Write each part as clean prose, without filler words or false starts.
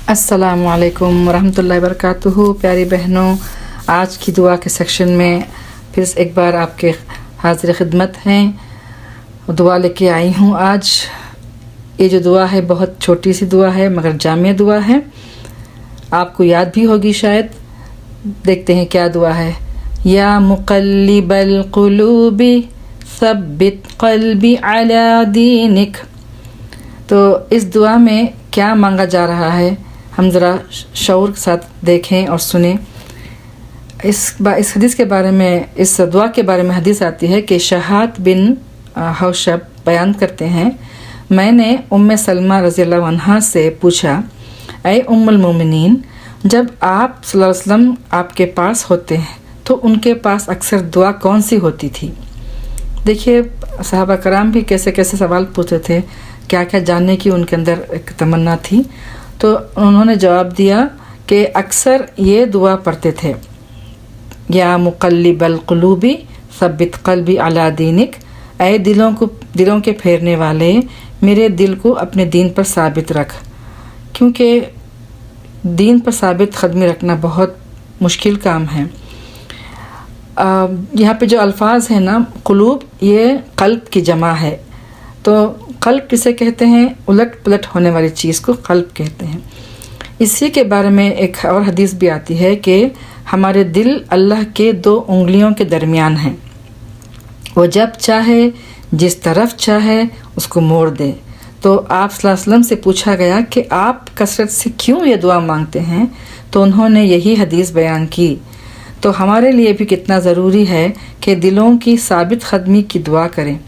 अस्सलामु अलैकुम वरहमतुल्लाहि वबरकातुहू। प्यारी बहनों, आज की दुआ के सेक्शन में फिर एक बार आपके हाजिर खिदमत हैं। दुआ लेके आई हूँ आज। ये जो दुआ है बहुत छोटी सी दुआ है मगर जामिया दुआ है, आपको याद भी होगी शायद। देखते हैं क्या दुआ है। या मुक़ल्लिबल क़ुलूबि सब्बित क़ल्बी अला दीनिक। तो इस दुआ में क्या मांगा जा रहा है, हम ज़रा शऊर के साथ देखें और सुने। इस हदीस के बारे में, इस दुआ के बारे में हदीस आती है कि शहाद बिन हौशब बयान करते हैं, मैंने उम्मे सलमा रज़ियल्लाहु अन्हा से पूछा, ऐ उम्मुल मोमिनीन, जब आप सल्लल्लाहु अलैहि वसल्लम आपके पास होते हैं तो उनके पास अक्सर दुआ कौन सी होती थी। देखिए सहाबा कराम भी कैसे कैसे सवाल पूछते थे, क्या क्या जानने की उनके अंदर एक तमन्ना थी। तो उन्होंने जवाब दिया कि अक्सर ये दुआ पढ़ते थे, या मुक़ल्लिबल क़ुलूबि सब्बित क़ल्बी अला दीनिक। ऐ दिलों के फेरने वाले, मेरे दिल को अपने दीन पर साबित रख। क्योंकि दीन पर साबित क़दमी रखना बहुत मुश्किल काम है। यहाँ पे जो अल्फाज है ना, क़ुलूब, ये क़ल्ब की जमा है। तो क़ल्ब किसे कहते हैं, उलट पुलट होने वाली चीज़ को क़ल्ब कहते हैं। इसी के बारे में एक और हदीस भी आती है कि हमारे दिल अल्लाह के दो उंगलियों के दरमियान हैं, वो जब चाहे जिस तरफ चाहे उसको मोड़ दे। तो आप सल्लल्लाहु अलैहि वसल्लम से पूछा गया कि आप कसरत से क्यों ये दुआ मांगते हैं, तो उन्होंने यही हदीस बयान की। तो हमारे लिए भी कितना ज़रूरी है कि दिलों की साबित क़दमी की दुआ करें।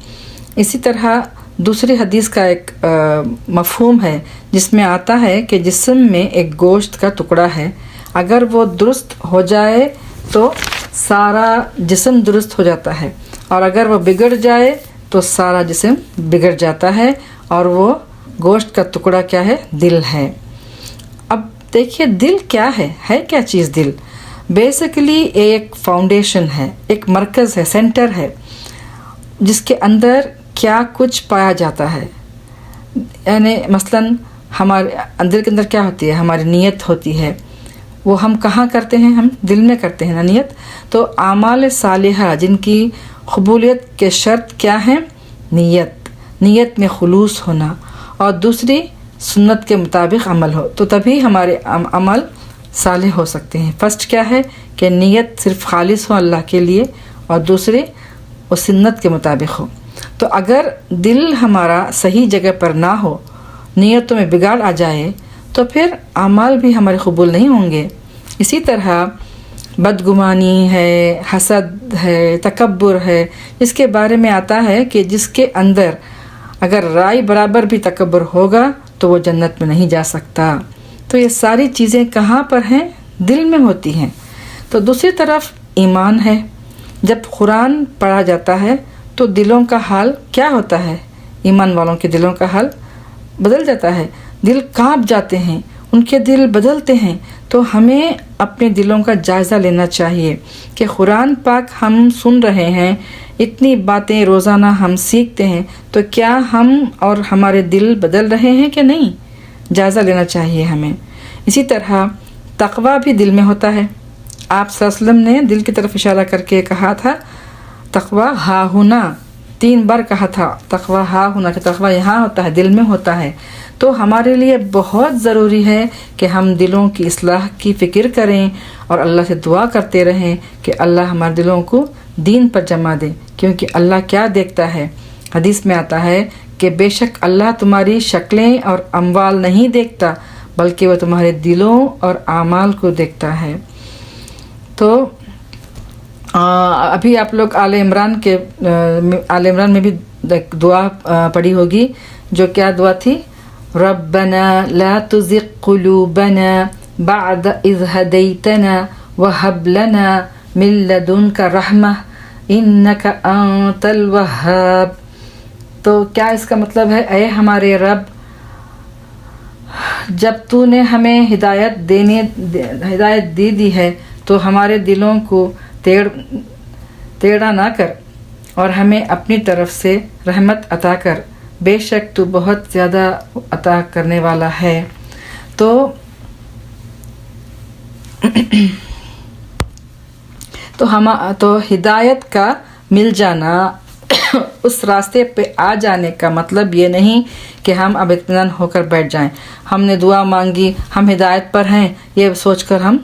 इसी तरह दूसरी हदीस का एक मफ़हूम है जिसमें आता है कि जिस्म में एक गोश्त का टुकड़ा है, अगर वो दुरुस्त हो जाए तो सारा जिस्म दुरुस्त हो जाता है, और अगर वो बिगड़ जाए तो सारा जिस्म बिगड़ जाता है। और वो गोश्त का टुकड़ा क्या है, दिल है। अब देखिए दिल क्या है क्या चीज़ दिल। बेसिकली एक फाउंडेशन है, एक मरकज़ है, सेंटर है, जिसके अंदर क्या कुछ पाया जाता है। यानी मसलन हमारे अंदर के अंदर क्या होती है, हमारी नीयत होती है। वो हम कहाँ करते हैं, हम दिल में करते हैं ना नीयत। तो आमाल सालिहा जिनकी कबूलियत के शर्त क्या हैं, नीयत में खुलूस होना, और दूसरी सुन्नत के मुताबिक अमल हो, तो तभी हमारे अमल सालिह हो सकते हैं। फर्स्ट क्या है कि नीयत सिर्फ खालिस हो अल्लाह के लिए, और दूसरी वो सुन्नत के मुताबिक हो। तो अगर दिल हमारा सही जगह पर ना हो, नीयतों में बिगाड़ आ जाए, तो फिर अमाल भी हमारे कबूल नहीं होंगे। इसी तरह बदगुमानी है, हसद है, तकब्बुर है, इसके बारे में आता है कि जिसके अंदर अगर राय बराबर भी तकब्बुर होगा तो वो जन्नत में नहीं जा सकता। तो ये सारी चीज़ें कहाँ पर हैं, दिल में होती हैं। तो दूसरी तरफ ईमान है। जब कुरान पढ़ा जाता है तो दिलों का हाल क्या होता है, ईमान वालों के दिलों का हाल बदल जाता है, दिल कांप जाते हैं, उनके दिल बदलते हैं। तो हमें अपने दिलों का जायज़ा लेना चाहिए कि कुरान पाक हम सुन रहे हैं, इतनी बातें रोज़ाना हम सीखते हैं, तो क्या हम और हमारे दिल बदल रहे हैं कि नहीं, जायज़ा लेना चाहिए हमें। इसी तरह तक़वा भी दिल में होता है। आप सल्लल्लाहु अलैहि वसल्लम ने दिल की तरफ इशारा करके कहा था, तक़वा हा हुना, 3 बार कहा था तक़वा हा हुना, कि तक़वा यहाँ होता है, दिल में होता है। तो हमारे लिए बहुत ज़रूरी है कि हम दिलों की इस्लाह की फ़िक्र करें और अल्लाह से दुआ करते रहें कि अल्लाह हमारे दिलों को दीन पर जमा दे। क्योंकि अल्लाह क्या देखता है, हदीस में आता है कि बेशक अल्लाह तुम्हारी शक्लें और अमवाल नहीं देखता, बल्कि वह तुम्हारे दिलों और आमाल को देखता है। तो अभी आप लोग आले इमरान में भी दुआ पढ़ी होगी, जो क्या दुआ थी, रब्बना ला तुज़िग़ क़ुलूबना बअद इज़ हदैतना वहब लना मिन लदुनका रहमह इन्नका अंतल वहाब। तो क्या इसका मतलब है, ऐ हमारे रब, जब तूने हमें हिदायत दे दी है तो हमारे दिलों को टेढ़ा ना कर, और हमें अपनी तरफ से रहमत अता कर, बेशक तू बहुत ज़्यादा अता करने वाला है। तो تو ہدایت کا مل جانا، اس راستے پہ آ جانے کا مطلب یہ نہیں کہ ہم اب اطمینان ہو کر بیٹھ جائیں، ہم نے دعا مانگی، ہم ہدایت پر ہیں، یہ سوچ کر ہم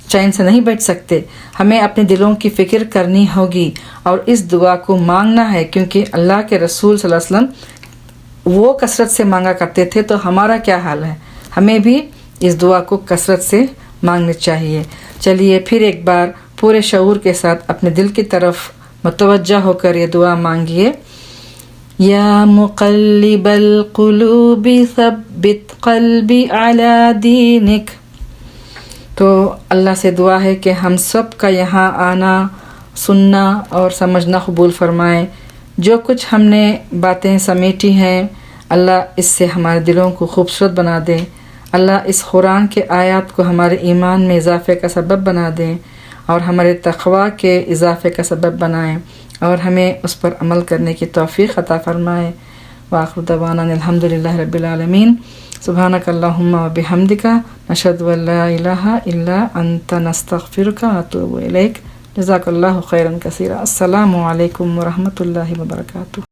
چین سے نہیں بیٹھ سکتے۔ ہمیں اپنے دلوں کی فکر کرنی ہوگی اور اس دعا کو مانگنا ہے، کیونکہ اللہ کے رسول صلی اللہ علیہ وسلم وہ کثرت سے مانگا کرتے تھے، تو ہمارا کیا حال ہے؟ ہمیں بھی اس دعا کو کثرت سے مانگنی چاہیے۔ چلیے پھر ایک بار پورے شعور کے ساتھ اپنے دل کی طرف متوجہ ہو کر یہ دعا مانگیے۔ یا مقلب القلوب ثبت قلبی علی دینک۔ تو اللہ سے دعا ہے کہ ہم سب کا یہاں آنا، سننا اور سمجھنا قبول فرمائیں۔ جو کچھ ہم نے باتیں سمیٹی ہیں، اللہ اس سے ہمارے دلوں کو خوبصورت بنا دے۔ اللہ اس قرآن کے آیات کو ہمارے ایمان میں اضافے کا سبب بنا دیں اور ہمارے تقوی کے اضافے کا سبب بنائیں اور ہمیں اس پر عمل کرنے کی توفیق عطا فرمائے۔ وآخر دعوانا الحمدللہ رب العالمین۔ سبحانک اللہم و بحمدک، نشہد ان لا الہ الا انت، نستغفرک و نتوب الیک۔ جزاک اللہ خیرا کثیرا۔ السلام علیکم ورحمۃ اللہ وبرکاتہ۔